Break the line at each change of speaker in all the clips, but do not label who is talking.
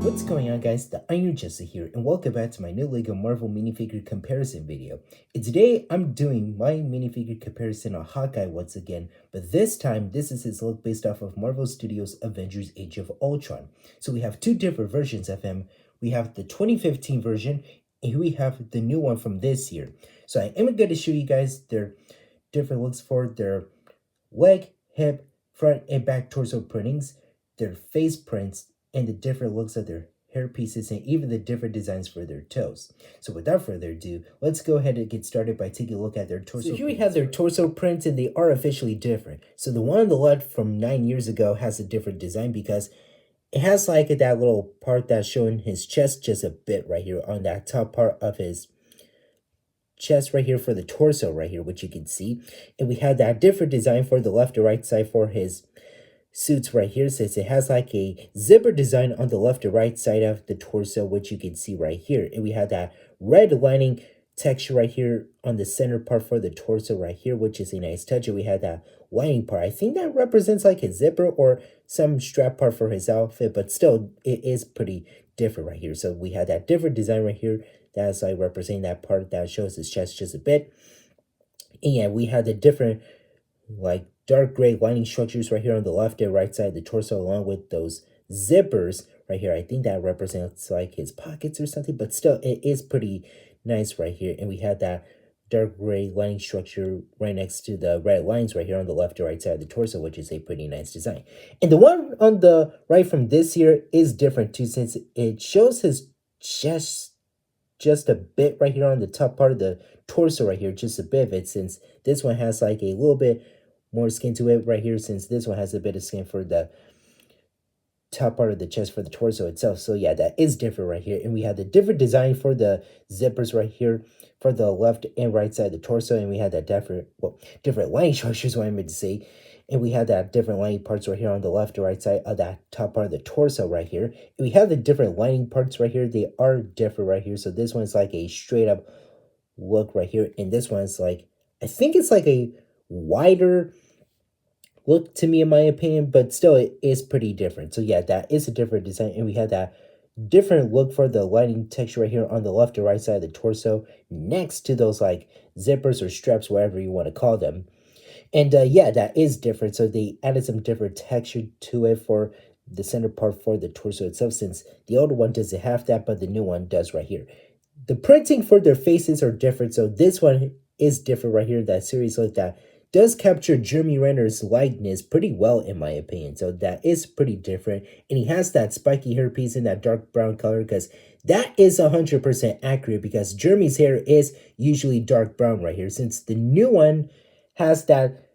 What's going on, guys? The Iron Jesse here, and welcome back to my new LEGO Marvel minifigure comparison video. And today, I'm doing my minifigure comparison on Hawkeye once again, but this time, this is his look based off of Marvel Studios' Avengers Age of Ultron. So we have two different versions of him. We have the 2015 version, and we have the new one from this year. So I am going to show you guys their different looks for their leg, hip, front, and back torso printings, their face prints, and the different looks of their hair pieces, and even the different designs for their toes. So without further ado, let's go ahead and get started by taking a look at their torso. So here we have their torso prints, and they are officially different. So the one on the left from 9 years ago has a different design because it has like that little part that's showing his chest just a bit right here on that top part of his chest right here for the torso right here, which you can see. And we have that different design for the left or right side for his suits right here, since it has like a zipper design on the left or right side of the torso, which you can see right here. And we have that red lining texture right here on the center part for the torso right here, which is a nice touch. And we have that lining part. I think that represents like a zipper or some strap part for his outfit, but still it is pretty different right here. So we have that different design right here that's like representing that part that shows his chest just a bit. And yeah, we have the different like dark gray lining structures right here on the left and right side of the torso, along with those zippers right here. I think that represents like his pockets or something, but still it is pretty nice right here. And we had that dark gray lining structure right next to the red lines right here on the left or right side of the torso, which is a pretty nice design. And the one on the right from this year is different too, since it shows his chest just a bit right here on the top part of the torso right here, just a bit of it, since this one has like a little bit more skin to it right here, since this one has a bit of skin for the top part of the chest for the torso itself. So yeah, that is different right here. And we have the different design for the zippers right here for the left and right side of the torso, and we had that different lining structures, what I meant to say. And we have that different lining parts right here on the left or right side of that top part of the torso right here. And we have the different lining parts right here. They are different right here. So this one's like a straight up look right here, and this one's like, I think it's like a wider look to me, in my opinion, but still it is pretty different. So yeah, that is a different design. And we had that different look for the lining texture right here on the left or right side of the torso, next to those like zippers or straps, whatever you want to call them. And yeah, that is different. So they added some different texture to it for the center part for the torso itself, since the older one doesn't have that, but the new one does right here. The printing for their faces are different. So this one is different right here. That series like that does capture Jeremy Renner's likeness pretty well, in my opinion. So that is pretty different. And he has that spiky hairpiece in that dark brown color, because that is 100% accurate, because Jeremy's hair is usually dark brown right here, since the new one has that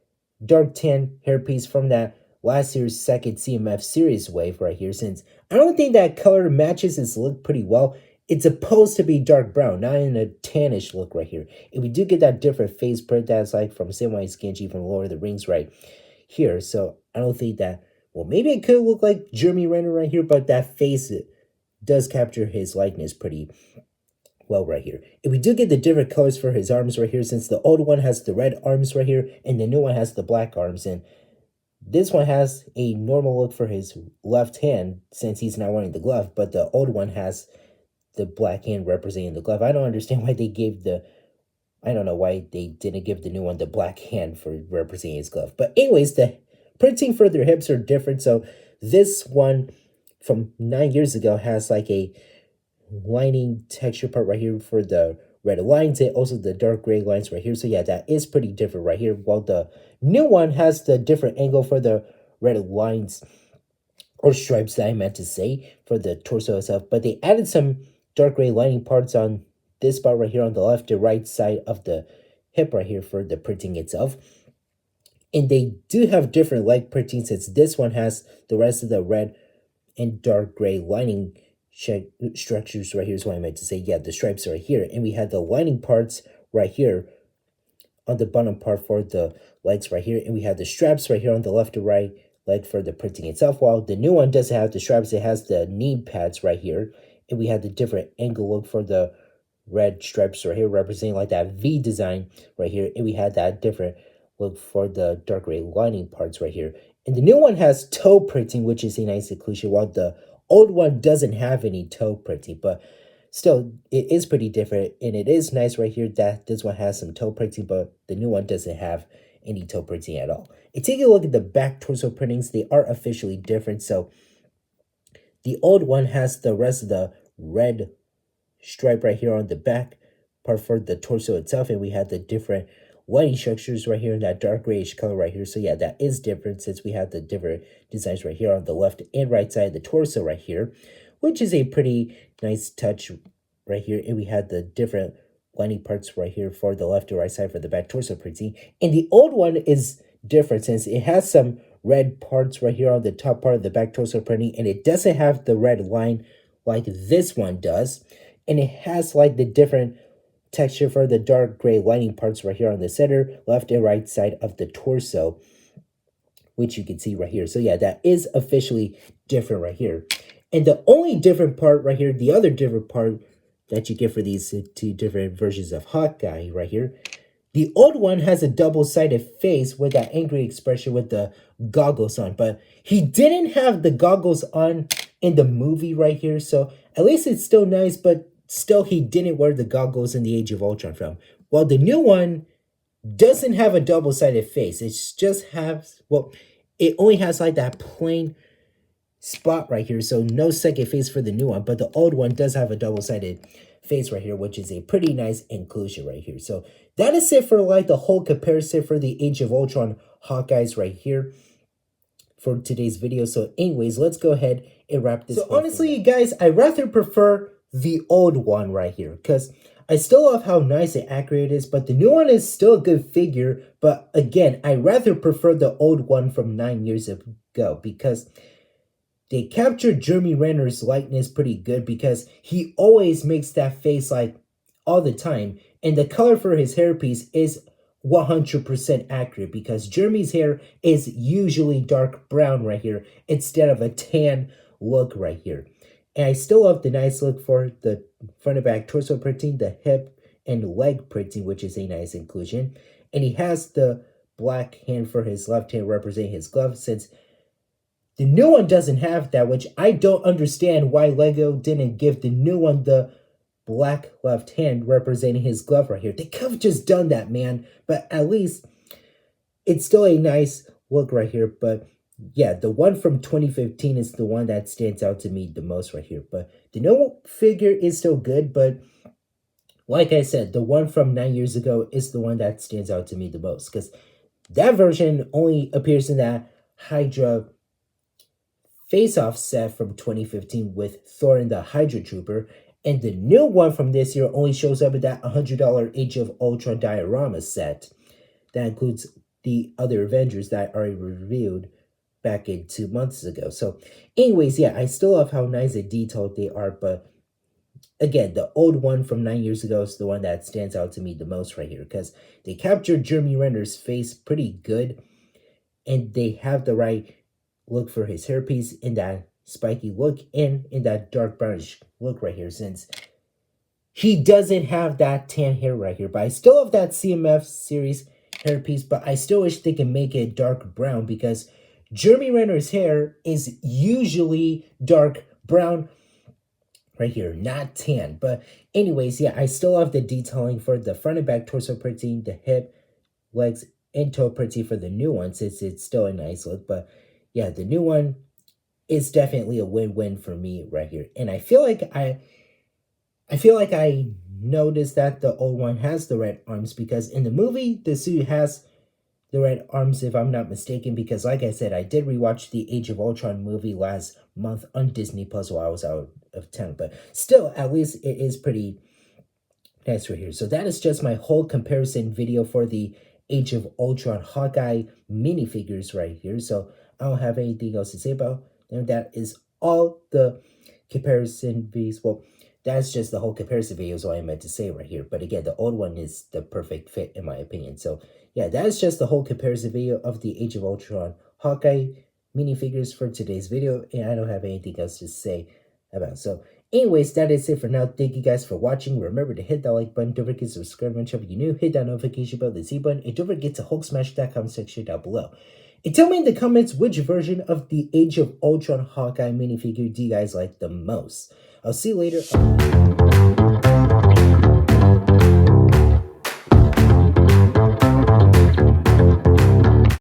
dark tan hairpiece from that last year's second CMF series wave right here, since I don't think that color matches his look pretty well. It's supposed to be dark brown, not in a tannish look right here. And we do get that different face print that's like from Samwise Gamgee from Lord of the Rings right here. So I don't think that, well, maybe it could look like Jeremy Renner right here, but that face does capture his likeness pretty well right here. And we do get the different colors for his arms right here, since the old one has the red arms right here, and the new one has the black arms. And this one has a normal look for his left hand, since he's not wearing the glove, but the old one has the black hand representing the glove. I don't understand why they gave I don't know why they didn't give the new one the black hand for representing his glove. But anyways, the printing for their hips are different. So this one from 9 years ago has like a lining texture part right here for the red lines, and also the dark gray lines right here. So yeah, that is pretty different right here. While the new one has the different angle for the red lines or stripes that I meant to say for the torso itself. But they added some dark gray lining parts on this part right here on the left and right side of the hip right here for the printing itself. And they do have different leg printing, since this one has the rest of the red and dark gray lining structures right here is what I meant to say. Yeah, the stripes are right here. And we have the lining parts right here on the bottom part for the legs right here. And we have the straps right here on the left or right leg for the printing itself. While the new one doesn't have the straps, it has the knee pads right here. And we have the different angle look for the red stripes right here representing like that V design right here. And we had that different look for the dark gray lining parts right here. And the new one has toe printing, which is a nice inclusion, while the old one doesn't have any toe printing. But still, it is pretty different, and it is nice right here that this one has some toe printing, but the new one doesn't have any toe printing at all. And taking a look at the back torso printings, they are officially different. So the old one has the rest of the red stripe right here on the back part for the torso itself, and we had the different lighting structures right here in that dark grayish color right here. So yeah, that is different since we have the different designs right here on the left and right side of the torso right here, which is a pretty nice touch right here. And we had the different lining parts right here for the left and right side for the back torso printing. And the old one is different since it has some red parts right here on the top part of the back torso printing, and it doesn't have the red line like this one does. And it has like the different texture for the dark gray lining parts right here on the center, left and right side of the torso, which you can see right here. So yeah, that is officially different right here. And the only different part right here, the other different part that you get for these two different versions of Hawkeye right here, the old one has a double-sided face with that angry expression with the goggles on, but he didn't have the goggles on in the movie right here, so at least it's still nice, but still he didn't wear the goggles in the Age of Ultron film. While the new one doesn't have a double-sided face. It's just has, well, it only has like that plain spot right here, so no second face for the new one, but the old one does have a double-sided face right here, which is a pretty nice inclusion right here. So that is it for like the whole comparison for the Age of Ultron Hawkeyes right here for today's video. So anyways, let's go ahead and wrap this. So honestly, you guys, I rather prefer the old one right here because I still love how nice and accurate it is, but the new one is still a good figure. But again, I rather prefer the old one from 9 years ago because they captured Jeremy Renner's likeness pretty good because he always makes that face like all the time. And the color for his hairpiece is 100% accurate because Jeremy's hair is usually dark brown right here instead of a tan look right here. And I still love the nice look for the front and back torso printing, the hip and leg printing, which is a nice inclusion. And he has the black hand for his left hand representing his glove, since the new one doesn't have that, which I don't understand why Lego didn't give the new one the black left hand representing his glove right here. They could have just done that, man. But at least it's still a nice look right here. But yeah, the one from 2015 is the one that stands out to me the most right here. But the new figure is still good, but like I said, the one from 9 years ago is the one that stands out to me the most, because that version only appears in that Hydra face-off set from 2015 with Thor and the Hydra Trooper, and the new one from this year only shows up in that $100 Age of Ultron diorama set. That includes the other Avengers that are revealed back in 2 months ago. So anyways, yeah, I still love how nice and detailed they are, but again, the old one from 9 years ago is the one that stands out to me the most right here, because they captured Jeremy Renner's face pretty good, and they have the right look for his hairpiece in that spiky look and in that dark brownish look right here, since he doesn't have that tan hair right here. But I still have that CMF series hairpiece, but I still wish they can make it dark brown, because Jeremy Renner's hair is usually dark brown right here, not tan. But anyways, yeah, I still have the detailing for the front and back torso printing, the hip, legs, and toe printing for the new one, since it's still a nice look. But yeah, the new one is definitely a win-win for me right here. And I feel like I noticed that the old one has the red arms, because in the movie, the suit has the red arms, if I'm not mistaken, because like I said, I did rewatch the Age of Ultron movie last month on Disney Plus while I was out of town. But still, at least it is pretty nice right here. So that is just my whole comparison video for the Age of Ultron Hawkeye minifigures right here. So I don't have anything else to say about them. That is all the comparison videos. Well, that's just the whole comparison video is all I meant to say right here. But again, the old one is the perfect fit in my opinion. So yeah, that's just the whole comparison video of the Age of Ultron Hawkeye minifigures for today's video. And I don't have anything else to say about. So Anyways, that is it for now. Thank you guys for watching. Remember to hit that like button. Don't forget to subscribe on channel if you're new. Hit that notification bell, the Z button. And don't forget to Hulk smash that comment section down below. And tell me in the comments which version of the Age of Ultron Hawkeye minifigure do you guys like the most. I'll see you later.